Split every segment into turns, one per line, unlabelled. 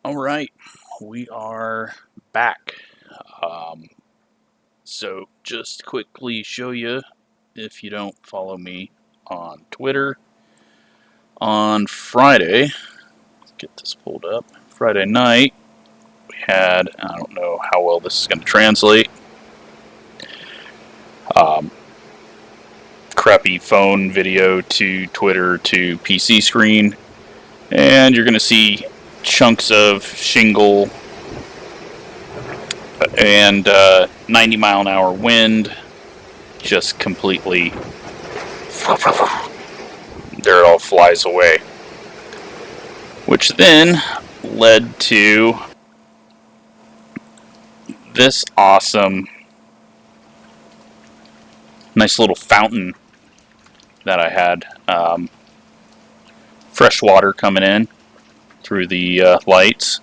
Alright, we are back. So just quickly show you, if you don't follow me on Twitter, on Friday, let's get this pulled up, Friday night, we had, I don't know how well this is going to translate, crappy phone video to Twitter to PC screen, and you're going to see chunks of shingle and 90 mile an hour wind, just completely, there it all flies away. Which then led to this awesome, nice little fountain that I had. Fresh water coming in through the lights.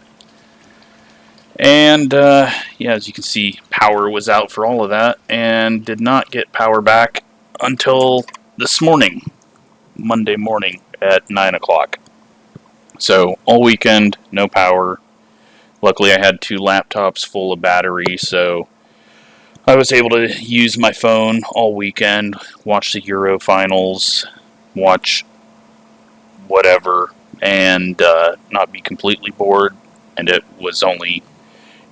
And yeah, as you can see, power was out for all of that and did not get power back until this morning, Monday morning at 9 o'clock. So all weekend, no power. Luckily I had 2 laptops full of battery, so I was able to use my phone all weekend, watch the Euro finals, watch whatever, and not be completely bored. And it was only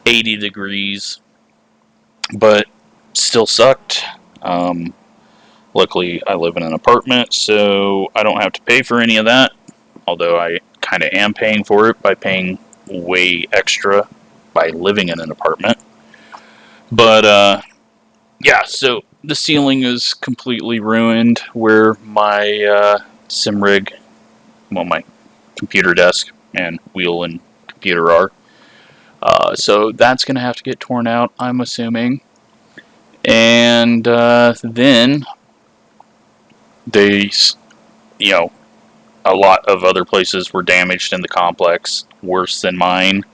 80 degrees, but still sucked. Luckily, I live in an apartment, so I don't have to pay for any of that, although I kind of am paying for it by paying way extra by living in an apartment. But, yeah, so the ceiling is completely ruined where my sim rig, well, my computer desk and wheel and computer are. So that's going to have to get torn out, I'm assuming. And then a lot of other places were damaged in the complex, worse than mine.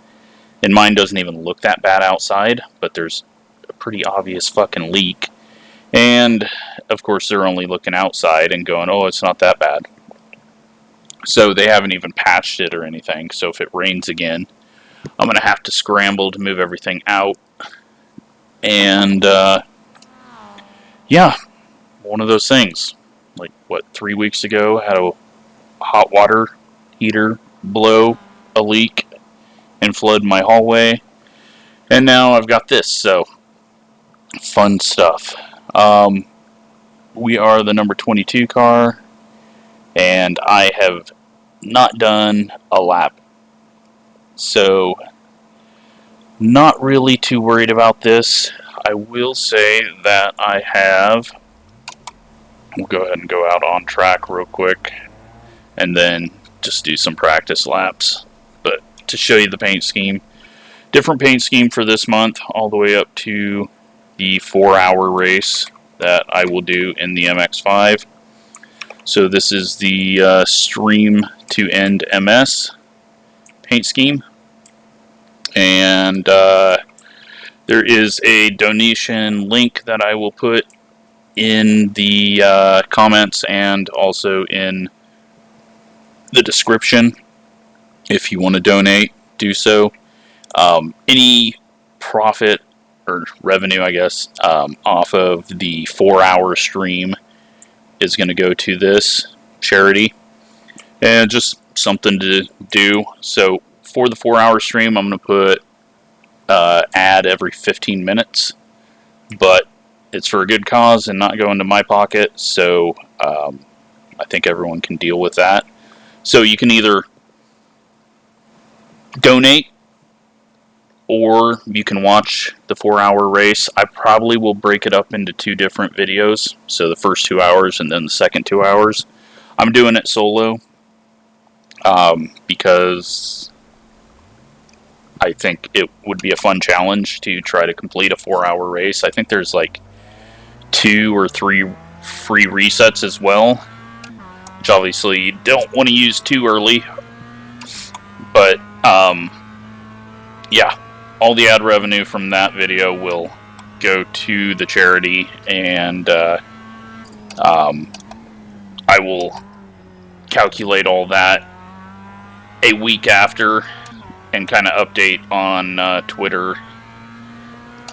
And mine doesn't even look that bad outside, but there's a pretty obvious fucking leak. And, of course, they're only looking outside and going, oh, it's not that bad. So they haven't even patched it or anything, so if it rains again, I'm going to have to scramble to move everything out. And, yeah, one of those things. Like, 3 weeks ago, I had a hot water heater blow a leak and flood my hallway. And now I've got this, so fun stuff. We are the number 22 car, and I have not done a lap. So, not really too worried about this. I will say that I have, we'll go ahead and go out on track real quick, and then just do some practice laps. But to show you the paint scheme, different paint scheme for this month, all the way up to the 4-hour race that I will do in the MX5. So this is the Stream to End MS paint scheme. And there is a donation link that I will put in the comments and also in the description. If you want to donate, do so. Any profit or revenue, I guess, off of the 4-hour stream is going to go to this charity. And just something to do. So for the 4-hour stream, I'm going to put ad every 15 minutes. But it's for a good cause and not go into my pocket. So I think everyone can deal with that. So you can either donate or you can watch the 4-hour race. I probably will break it up into 2 different videos. So the first 2 hours and then the second 2 hours. I'm doing it solo because I think it would be a fun challenge to try to complete a 4-hour race. I think there's like 2 or 3 free resets as well, which obviously you don't want to use too early. But yeah, all the ad revenue from that video will go to the charity, and I will calculate all that a week after and kind of update on Twitter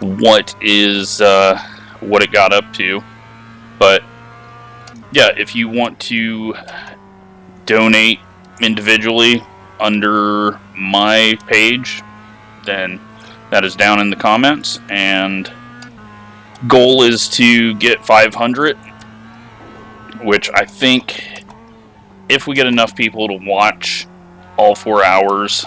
what it got up to. But yeah, if you want to donate individually under my page, then that is down in the comments, and goal is to get 500, which I think if we get enough people to watch all 4 hours,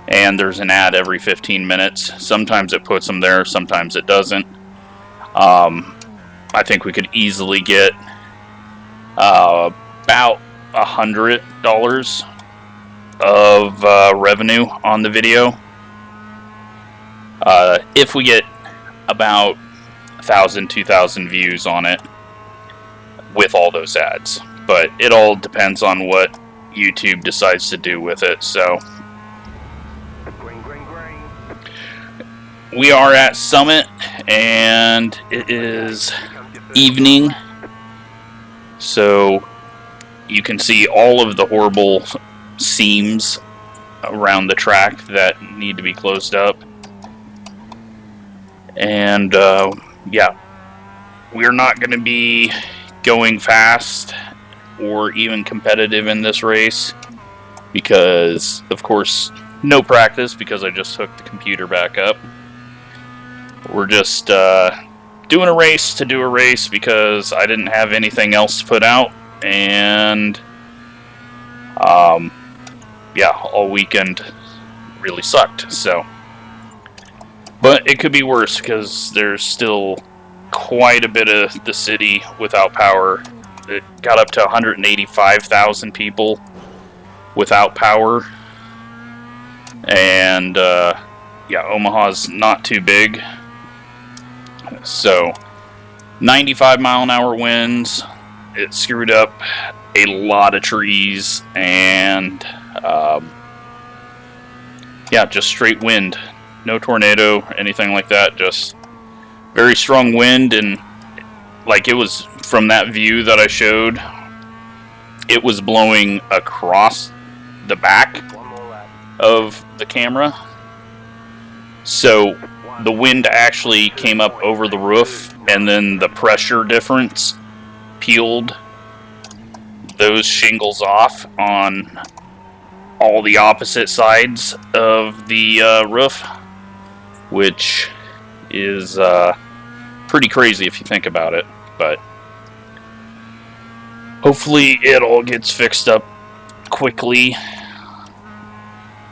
and there's an ad every 15 minutes, sometimes it puts them there, sometimes it doesn't. I think we could easily get about $100 of revenue on the video. If we get about 1,000, 2,000 views on it with all those ads. But it all depends on what YouTube decides to do with it. So we are at Summit, and it is evening. So you can see all of the horrible seams around the track that need to be closed up. And yeah, we're not going to be going fast or even competitive in this race because, of course, no practice because I just hooked the computer back up. We're just doing a race to do a race because I didn't have anything else to put out, and yeah, all weekend really sucked. So, but it could be worse because there's still quite a bit of the city without power. It got up to 185,000 people without power, and yeah, Omaha's not too big. So 95-mile-an-hour winds. It screwed up a lot of trees, and yeah, just straight wind. No tornado, anything like that. Just very strong wind, and like it was from that view that I showed, it was blowing across the back of the camera. So the wind actually came up over the roof, and then the pressure difference peeled those shingles off on all the opposite sides of the roof, which is pretty crazy if you think about it. But hopefully it all gets fixed up quickly.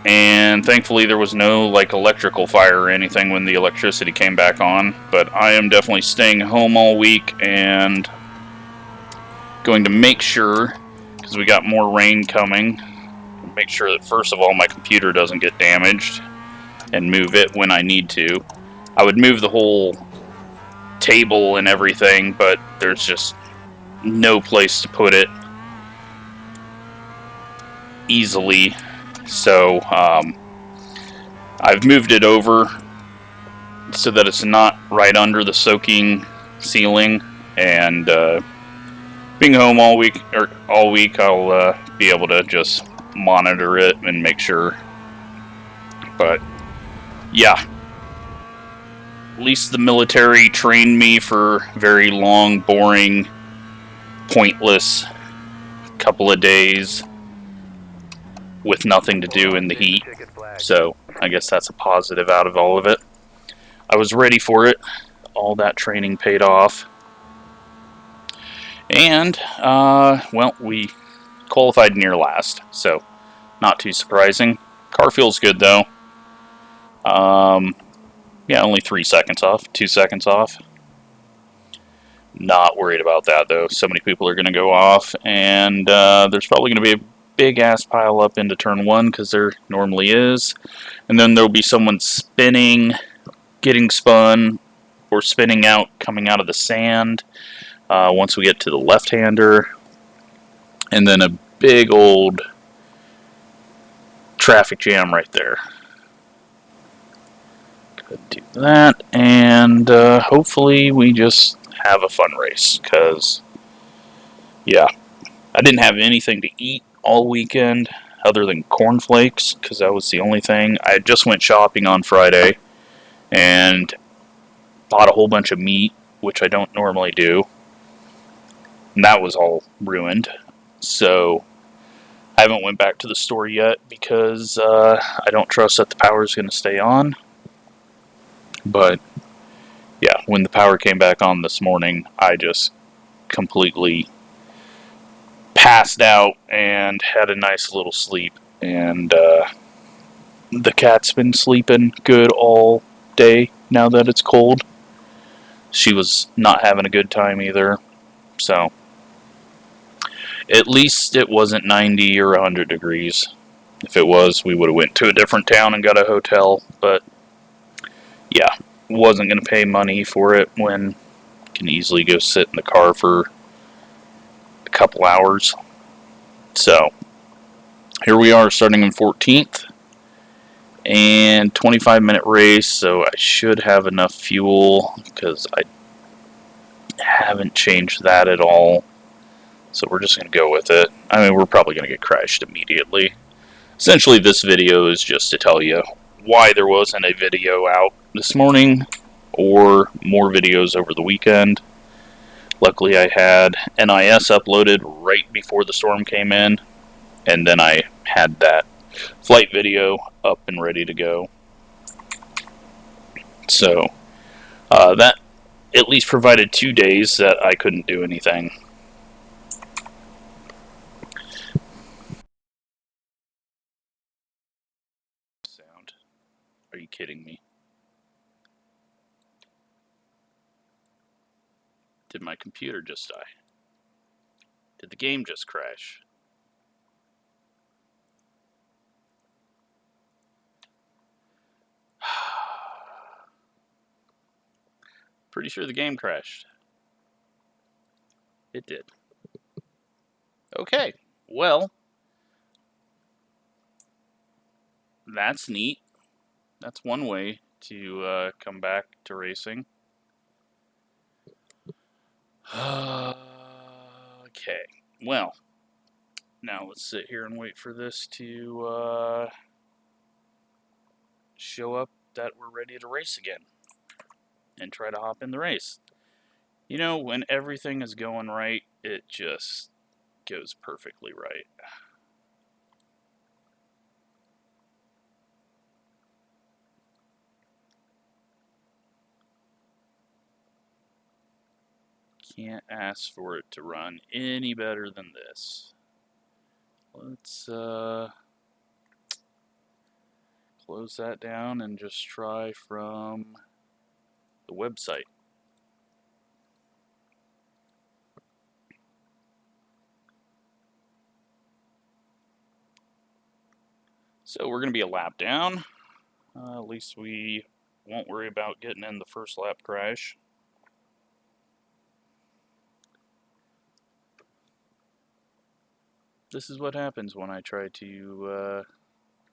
And thankfully there was no like electrical fire or anything when the electricity came back on. But I am definitely staying home all week and going to make sure, because we got more rain coming, make sure that first of all my computer doesn't get damaged, and move it when I need to. I would move the whole table and everything, but there's just no place to put it easily. So I've moved it over so that it's not right under the soaking ceiling, and being home all week, I'll be able to just monitor it and make sure. But yeah, at least the military trained me for very long, boring, pointless couple of days with nothing to do in the heat. So I guess that's a positive out of all of it. I was ready for it. All that training paid off. And, well, we qualified near last, so not too surprising. Car feels good, though. Yeah, only 3 seconds off, 2 seconds off. Not worried about that, though. So many people are going to go off, and there's probably going to be a big-ass pile up into turn 1, because there normally is. And then there'll be someone spinning, getting spun, or spinning out, coming out of the sand once we get to the left-hander. And then a big old traffic jam right there. Do that, and hopefully we just have a fun race, because yeah, I didn't have anything to eat all weekend. other than cornflakes, because that was the only thing. I just went shopping on Friday and bought a whole bunch of meat, which I don't normally do. And that was all ruined. So I haven't went back to the store yet because I don't trust that the power is going to stay on. But yeah, when the power came back on this morning, I just completely passed out and had a nice little sleep. And the cat's been sleeping good all day now that it's cold. She was not having a good time either. So at least it wasn't 90 or 100 degrees. If it was, we would have went to a different town and got a hotel. But yeah, wasn't going to pay money for it when I can easily go sit in the car for a couple hours. So here we are starting in 14th and 25-minute race, so I should have enough fuel because I haven't changed that at all. So we're just going to go with it. I mean, we're probably going to get crashed immediately. Essentially, this video is just to tell you why there wasn't a video out this morning or more videos over the weekend. Luckily, I had NIS uploaded right before the storm came in, and then I had that flight video up and ready to go. So that at least provided 2 days that I couldn't do anything. Sound. Are you kidding me? Did my computer just die? Did the game just crash? Pretty sure the game crashed. It did. Okay, well, that's neat. That's one way to come back to racing. Okay, well, now let's sit here and wait for this to show up that we're ready to race again and try to hop in the race. You know, when everything is going right, it just goes perfectly right. Can't ask for it to run any better than this. Let's close that down and just try from the website. So we're going to be a lap down. At least we won't worry about getting in the first lap crash. This is what happens when I try to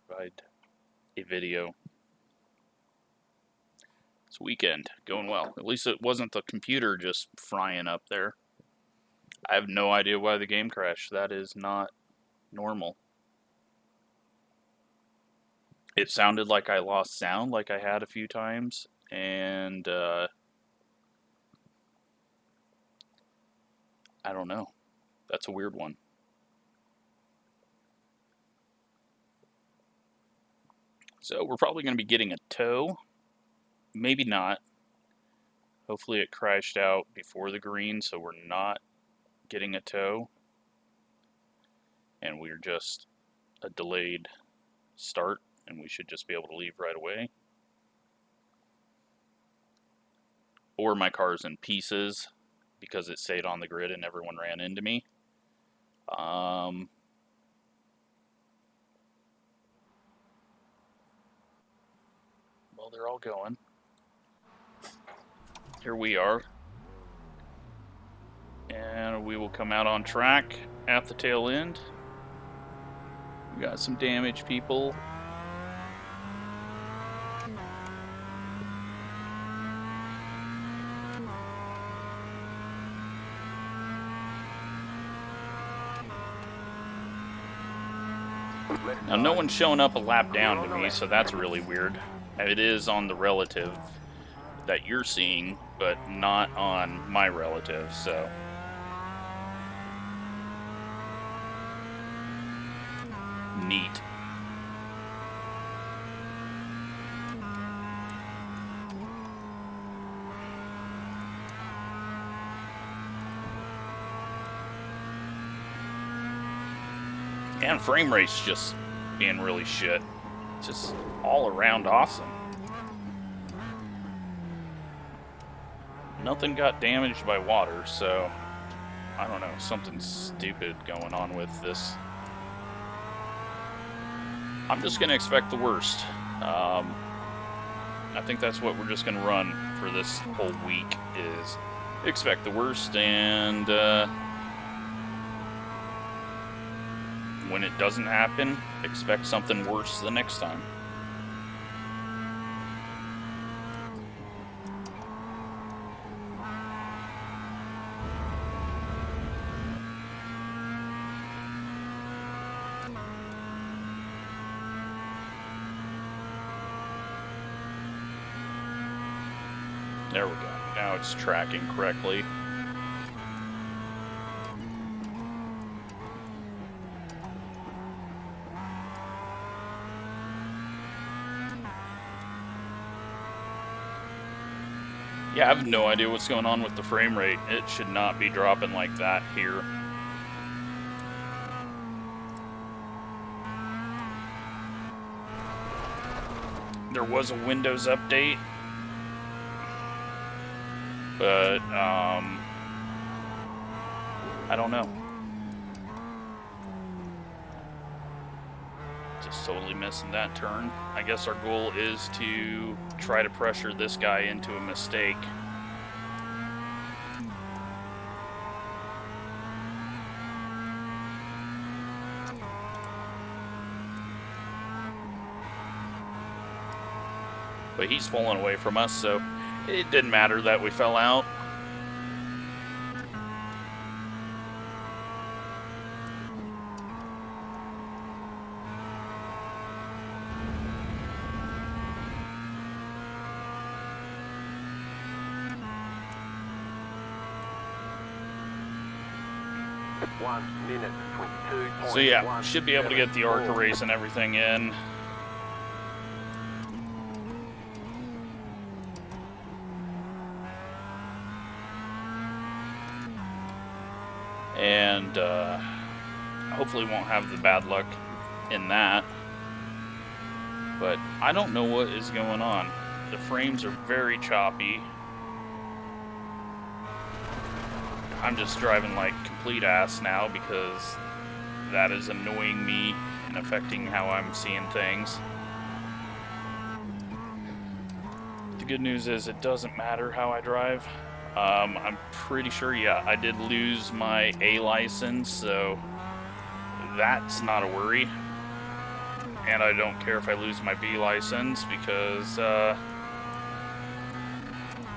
provide a video. It's weekend, going well. At least it wasn't the computer just frying up there. I have no idea why the game crashed. That is not normal. It sounded like I lost sound like I had a few times, and I don't know. That's a weird one. So we're probably going to be getting a tow. Maybe not. Hopefully it crashed out before the green, so we're not getting a tow. And we're just a delayed start, and we should just be able to leave right away. Or my car's in pieces because it stayed on the grid and everyone ran into me. Well, they're all going. Here we are. And we will come out on track at the tail end. We got some damage, people. Now, no one's showing up a lap down to me, so that's really weird. It is on the relative that you're seeing, but not on my relative, so. Neat. And frame rate's just being really shit. Just all around awesome. Nothing got damaged by water, so I don't know, something stupid going on with this. I'm just gonna expect the worst. I think that's what we're just gonna run for this whole week, is expect the worst, and when it doesn't happen, expect something worse the next time. There we go. Now it's tracking correctly. Yeah, I have no idea what's going on with the frame rate. It should not be dropping like that here. There was a Windows update, but I don't know. Just totally missing that turn. I guess our goal is to try to pressure this guy into a mistake. But he's falling away from us, so it didn't matter that we fell out. So yeah, should be able to get the ARCA race and everything in. And hopefully won't have the bad luck in that. But I don't know what is going on. The frames are very choppy. I'm just driving like complete ass now because that is annoying me and affecting how I'm seeing things. The good news is it doesn't matter how I drive. I'm pretty sure, yeah, I did lose my A license, so that's not a worry. And I don't care if I lose my B license because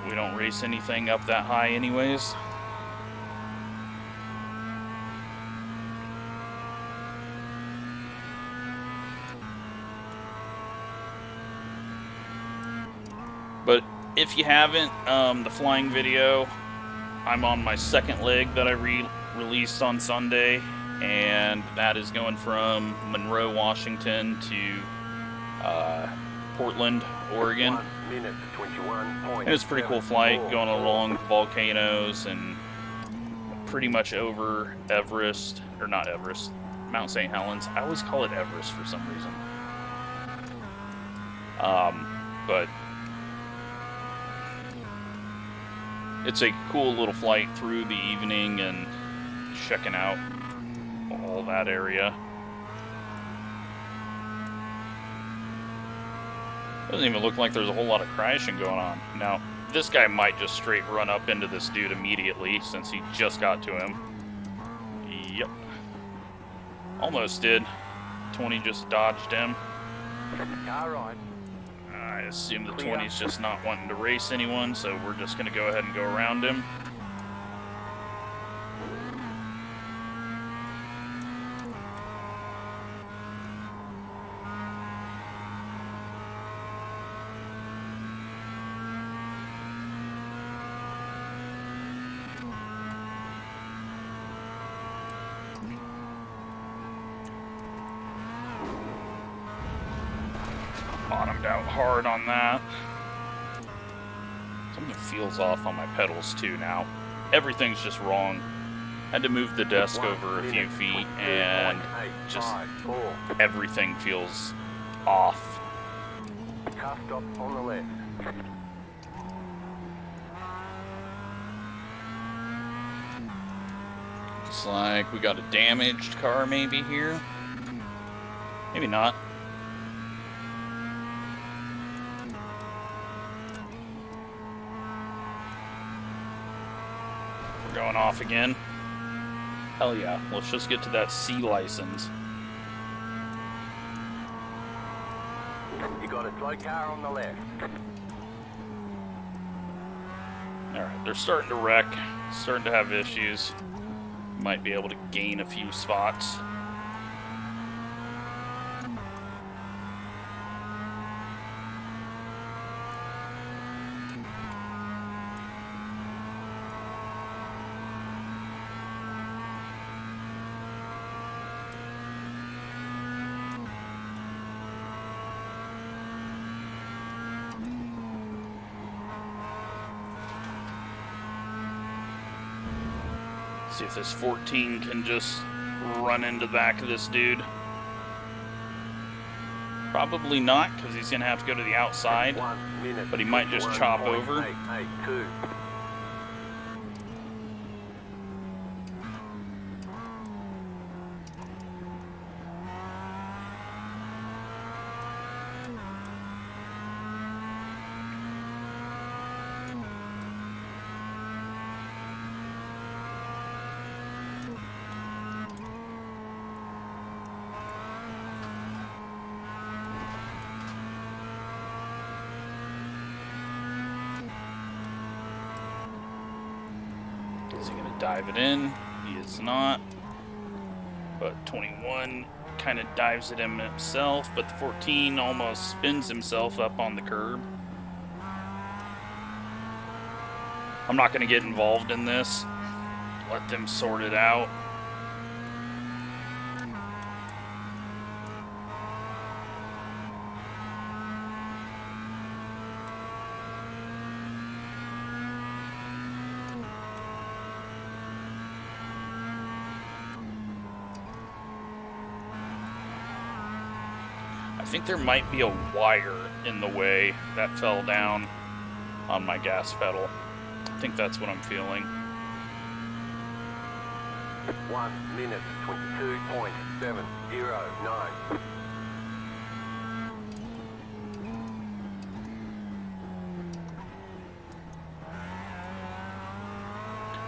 we don't race anything up that high anyways. But if you haven't, the flying video, I'm on my second leg that I released on Sunday, and that is going from Monroe, Washington to Portland, Oregon. It was a pretty cool flight, going along volcanoes and pretty much over Everest, or not Everest, Mount St. Helens. I always call it Everest for some reason. But it's a cool little flight through the evening and checking out all that area. Doesn't even look like there's a whole lot of crashing going on. Now, this guy might just straight run up into this dude immediately since he just got to him. Yep. Almost did. 20 just dodged him.
Alright.
I assume the 20's just not wanting to race anyone, so we're just going to go ahead and go around him. Bottomed out hard on that. Something feels off on my pedals too now. Everything's just wrong. Had to move the desk over a few feet and just everything feels off.
Car stop on the left.
Looks like we got a damaged car maybe here. Maybe not. We're going off again. Hell yeah, let's just get to that C license.
You got a slow car on the left.
Alright, they're starting to wreck, starting to have issues. Might be able to gain a few spots. See if this 14 can just run into the back of this dude. Probably not, because he's going to have to go to the outside.
1 minute.
But he might just chop over.
882.
Is he going to dive it in? He is not. But 21 kind of dives it in himself, but the 14 almost spins himself up on the curb. I'm not going to get involved in this. Let them sort it out. I think there might be a wire in the way that fell down on my gas pedal. I think that's what I'm feeling.
1 minute 22.709.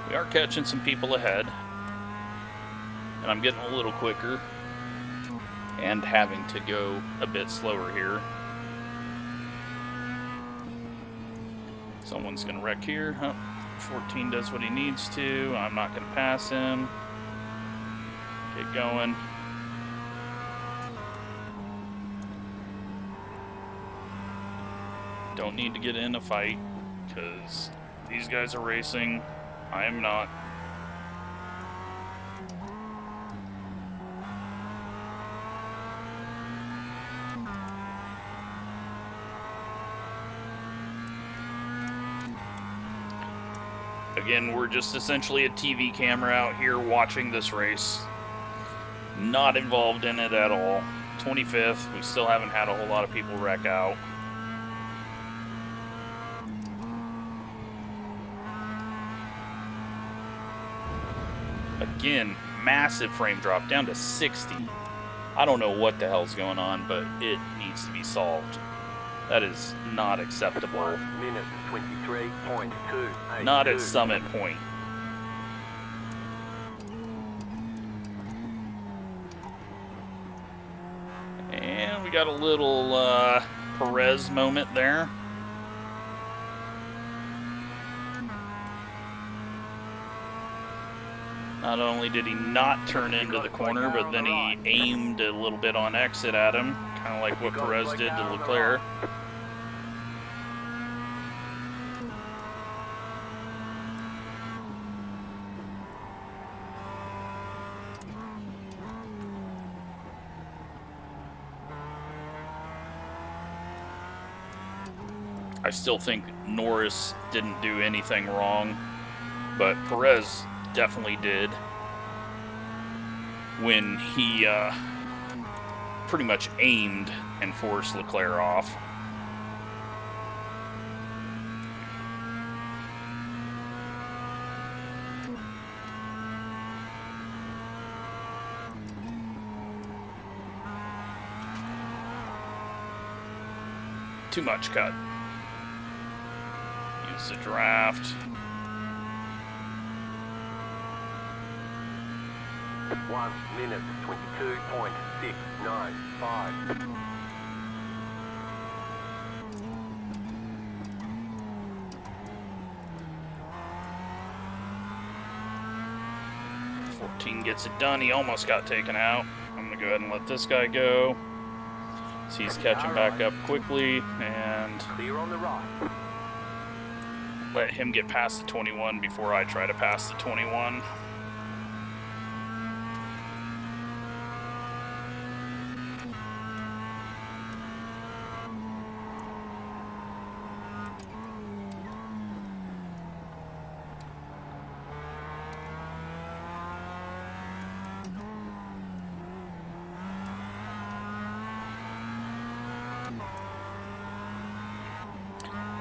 We are catching some people ahead, and I'm getting a little quicker and having to go a bit slower here. Someone's gonna wreck here. Oh, 14 does what he needs to. I'm not gonna pass him. Get going. Don't need to get in a fight because these guys are racing. I am not. Again, we're just essentially a TV camera out here watching this race. Not involved in it at all. 25th, we still haven't had a whole lot of people wreck out. Again, massive frame drop down to 60. I don't know what the hell's going on, but it needs to be solved. That is not acceptable.
1 minute 23.282.
Not at Summit Point. And we got a little Perez moment there. Not only did he not turn into the corner, but then he aimed a little bit on exit at him, kind of like what Perez did to Leclerc. I still think Norris didn't do anything wrong, but Perez definitely did when he pretty much aimed and forced Leclerc off. Too much cut. Use the draft.
1 minute 22.695.
14 gets it done. He almost got taken out. I'm gonna go ahead and let this guy go. So he's catching back up quickly, and
Clear on the right.
let him get past the 21 before I try to pass the 21.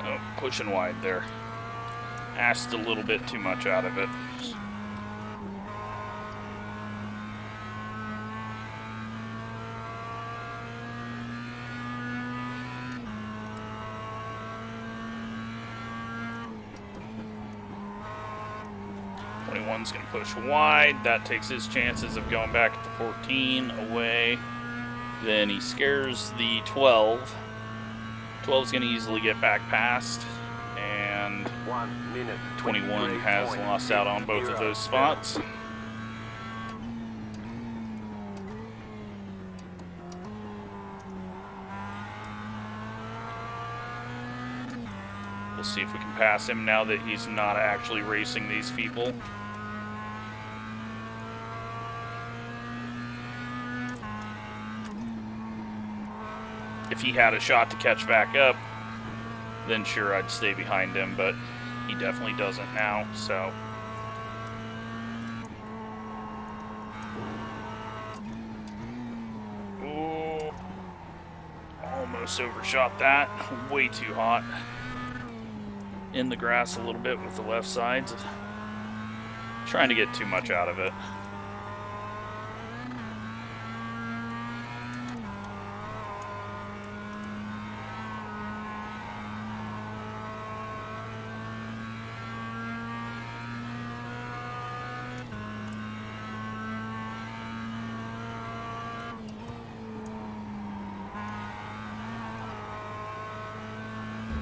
Oh, pushing wide there. Asked a little bit too much out of it. One's going to push wide. That takes his chances of going back at the 14 away. Then he scares the 12. 12's going to easily get back past. And
1 minute
21 has lost out on both of those spots. We'll see if we can pass him now that he's not actually racing these people. If he had a shot to catch back up, then sure, I'd stay behind him, but he definitely doesn't now, so. Ooh, almost overshot that. Way too hot. In the grass a little bit with the left sides. Trying to get too much out of it.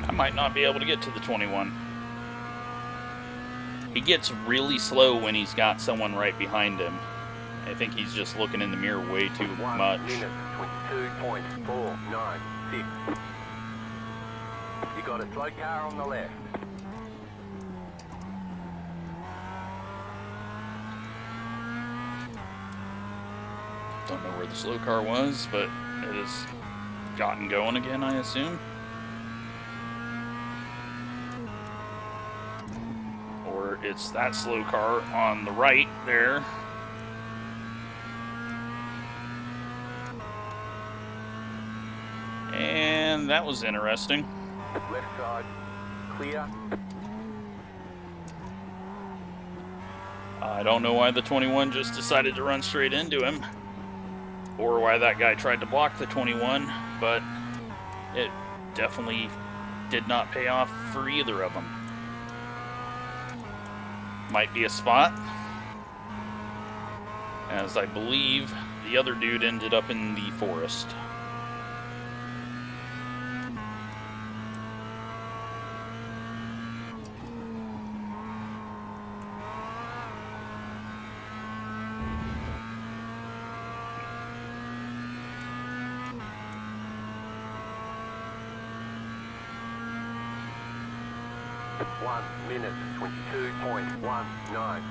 I might not be able to get to the 21. He gets really slow when he's got someone right behind him. I think he's just looking in the mirror way too much.
1 minute 22.496. You got a slow car on the left.
Don't know where the slow car was, but it has gotten going again, I assume. Or it's that slow car on the right there. And that was interesting.
Left side, clear.
I don't know why the 21 just decided to run straight into him, or why that guy tried to block the 21, but it definitely did not pay off for either of them. Might be a spot, as I believe the other dude ended up in the forest.
One minute 22.19.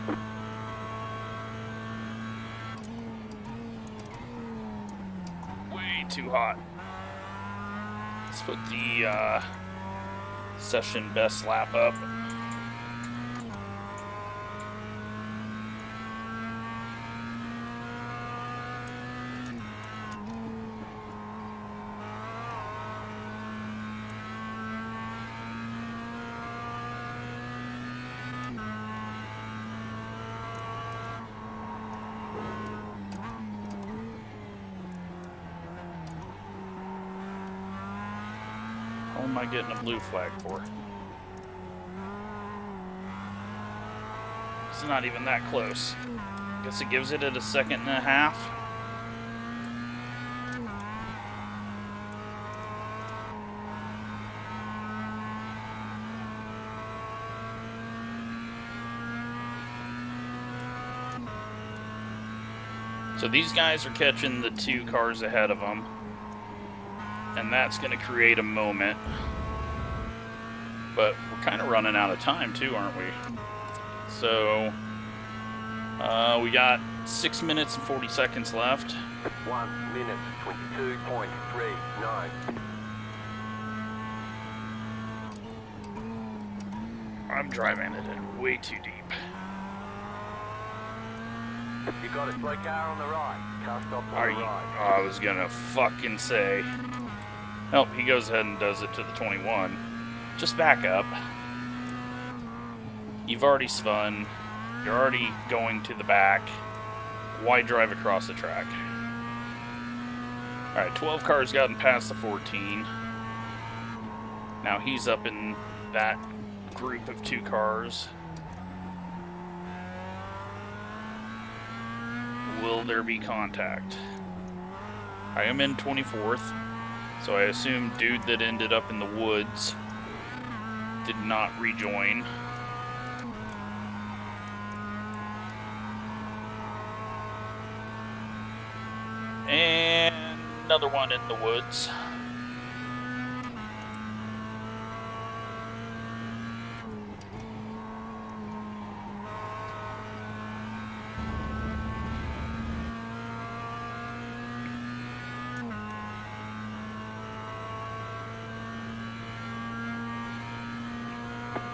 Way too hot. Let's put the Session best lap up. What am I getting a blue flag for? It's not even that close. Guess it gives it at a second and a half. So these guys are catching the 2 cars ahead of them. And that's going to create a moment. But we're kind of running out of time too, aren't we? So we got 6 minutes and 40 seconds left.
1 minute 22.39.
I'm driving it in way too deep.
You got a slow car on the right. Car stop on
Are
the
you?
right.
I was gonna fucking say. Nope, he goes ahead and does it to the 21. Just back up. You've already spun. You're already going to the back. Why drive across the track? Alright, 12 cars gotten past the 14. Now he's up in that group of 2 cars. Will there be contact? I am in 24th, so I assume dude that ended up in the woods did not rejoin. And another one in the woods.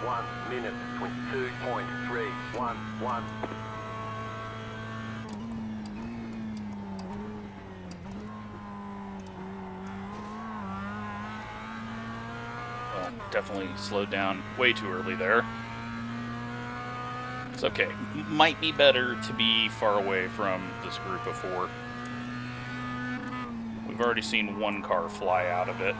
One minute 22.311.
Well, definitely slowed down way too early there. It's okay. Might be better to be far away from this group of 4. We've already seen 1 car fly out of it.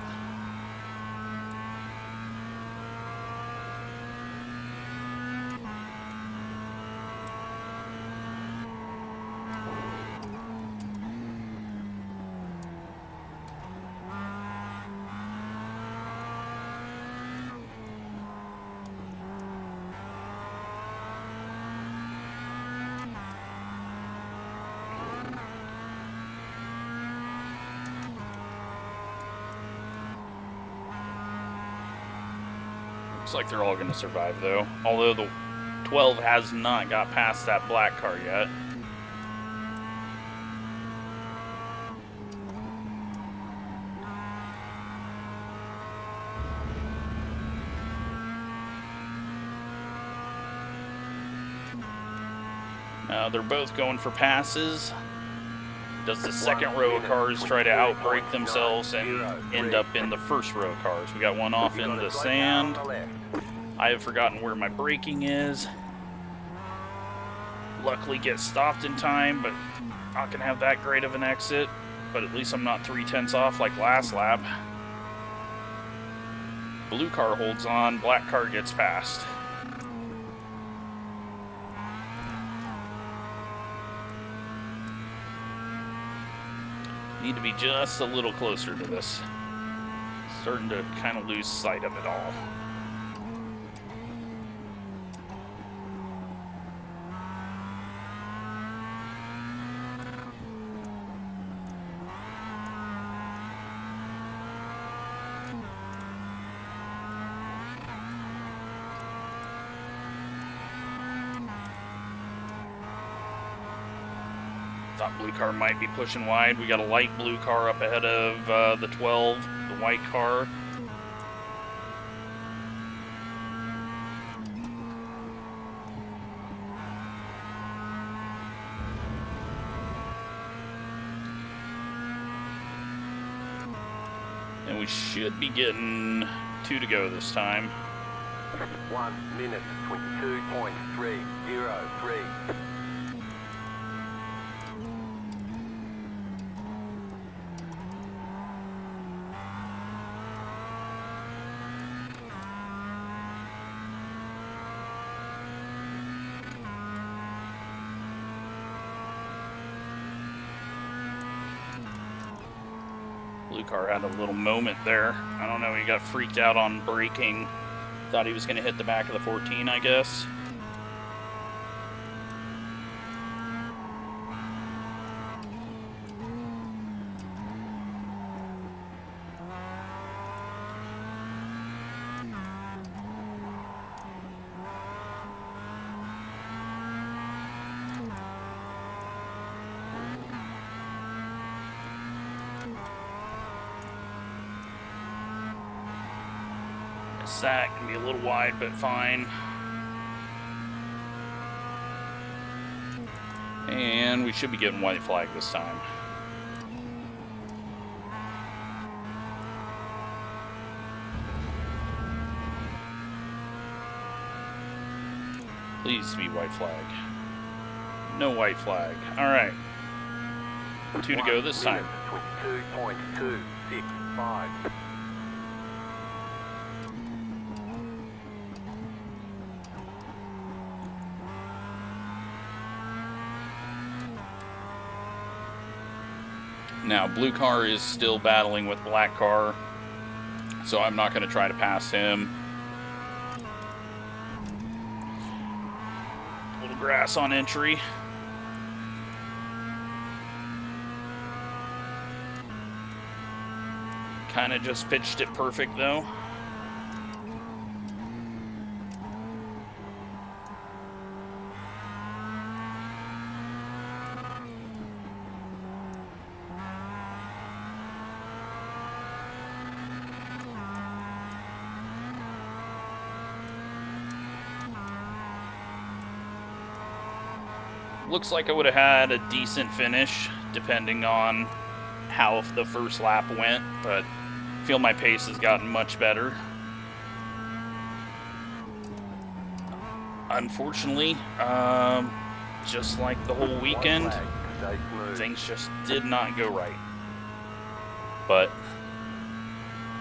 Looks like they're all going to survive, though. Although the 12 has not got past that black car yet. Now they're both going for passes. Does the second row of cars try to outbrake themselves and end up in the first row of cars? We got one off in the sand. I have forgotten where my braking is. Luckily get stopped in time, but not gonna have that great of an exit. But at least I'm not 3/10 off like last lap. Blue car holds on, black car gets past. Need to be just a little closer to this. Starting to kind of lose sight of it all. Thought blue car might be pushing wide. We got a light blue car up ahead of the 12, the white car. And we should be getting 2 to go this time.
1 minute 22.303.
Blue car had a little moment there. I don't know, he got freaked out on braking. Thought he was going to hit the back of the 14, I guess. That can be a little wide, but fine. And we should be getting white flag this time. Please be white flag. No white flag. All right. 2 to go this time.
22.265.
Now, blue car is still battling with black car, so I'm not going to try to pass him. A little grass on entry. Kind of just pitched it perfect, though. Looks like I would have had a decent finish, depending on how the first lap went, but I feel my pace has gotten much better. Unfortunately, just like the whole weekend, things just did not go right. But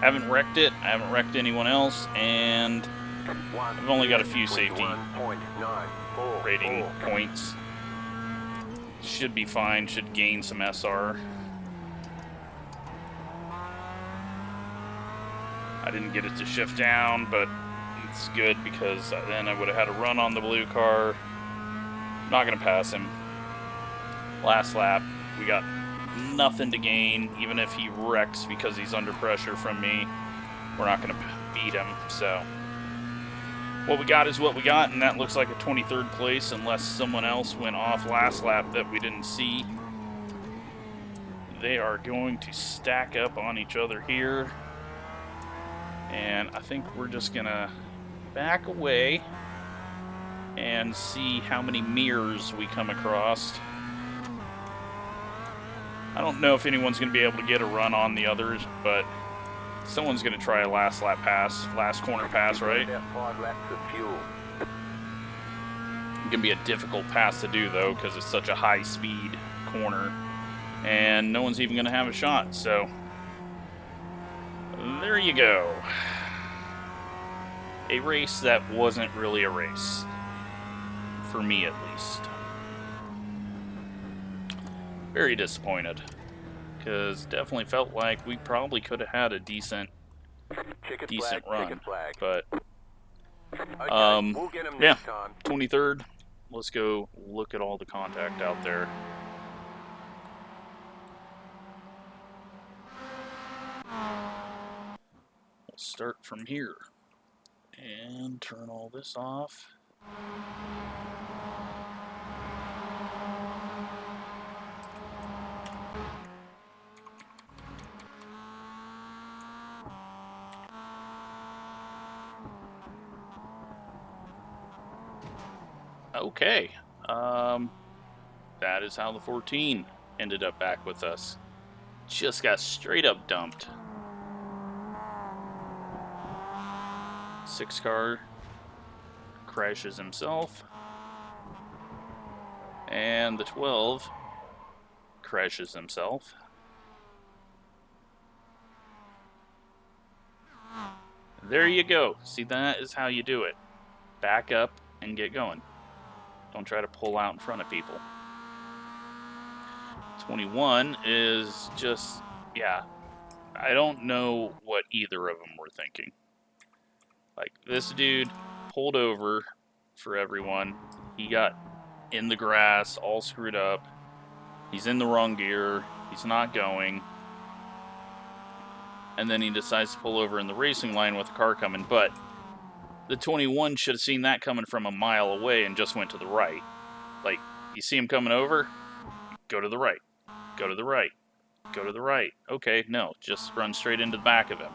I haven't wrecked it, I haven't wrecked anyone else, and I've only got a few safety rating points. Should be fine, should gain some SR. I didn't get it to shift down, but it's good because then I would have had a run on the blue car. Not going to pass him. Last lap, we got nothing to gain. Even if he wrecks because he's under pressure from me, we're not going to beat him. So what we got is what we got, and that looks like a 23rd place unless someone else went off last lap that we didn't see. They are going to stack up on each other here. And I think we're just going to back away and see how many mirrors we come across. I don't know if anyone's going to be able to get a run on the others, but someone's going to try a last lap pass, last corner pass, right? It's going to be a difficult pass to do, though, because it's such a high-speed corner, and no one's even going to have a shot, so there you go. A race that wasn't really a race. For me, at least. Very disappointed. Because definitely felt like we probably could have had a decent run. But, yeah, 23rd. Let's go look at all the contact out there. We'll start from here. And turn all this off. Okay, that is how the 14 ended up back with us. Just got straight up dumped. 6 car crashes himself. And the 12 crashes himself. There you go. See, that is how you do it. Back up and get going. Don't try to pull out in front of people. 21 is just, yeah, I don't know what either of them were thinking. Like, this dude pulled over for everyone. He got in the grass, all screwed up. He's in the wrong gear. He's not going. And then he decides to pull over in the racing line with a car coming. But the 21 should have seen that coming from a mile away and just went to the right. Like, you see him coming over? Go to the right. Go to the right. Go to the right. Okay, no, just run straight into the back of him.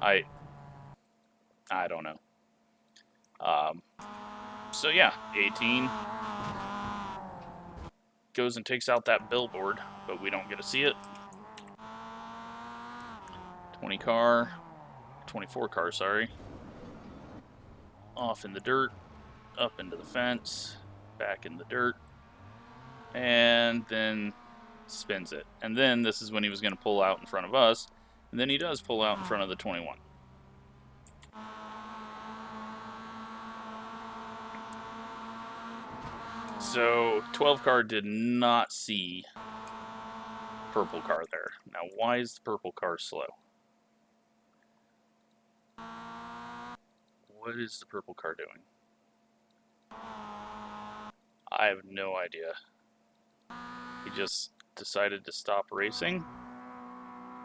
I don't know. So yeah, 18 goes and takes out that billboard, but we don't get to see it. 24 car, sorry. Off in the dirt, up into the fence, back in the dirt, and then spins it. And then this is when he was going to pull out in front of us, and then he does pull out in front of the 21. So 12 car did not see purple car there. Now, why is the purple car slow? What is the purple car doing? I have no idea. He just decided to stop racing.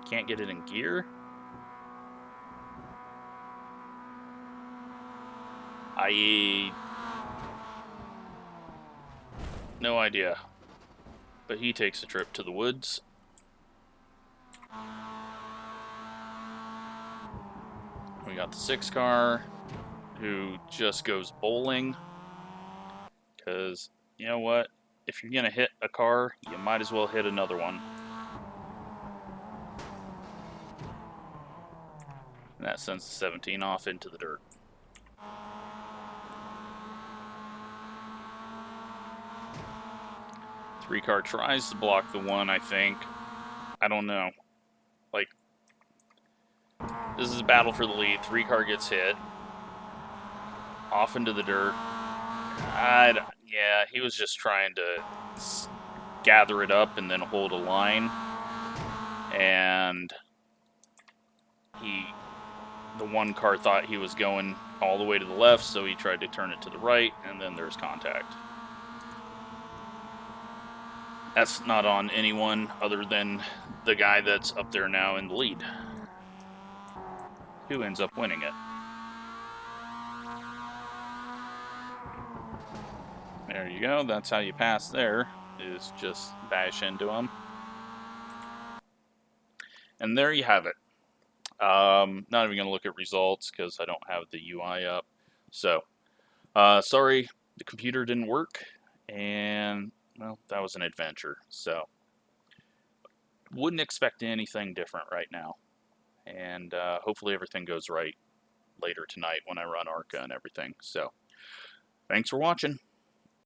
Can't get it in gear. No idea. But he takes a trip to the woods. We got the 6 car, who just goes bowling. Because, you know what? If you're going to hit a car, you might as well hit another one. And that sends the 17 off into the dirt. Three car tries to block the 1, I think. I don't know. Like, this is a battle for the lead. 3 car gets hit. Off into the dirt. Yeah, he was just trying to gather it up and then hold a line. And the 1 car thought he was going all the way to the left, so he tried to turn it to the right, and then there's contact. That's not on anyone other than the guy that's up there now in the lead, who ends up winning it. There you go. That's how you pass there, is just bash into him. And there you have it. Not even going to look at results because I don't have the UI up. So, sorry, the computer didn't work. And, well, that was an adventure. So, wouldn't expect anything different right now. And hopefully everything goes right later tonight when I run ARCA and everything. So, thanks for watching.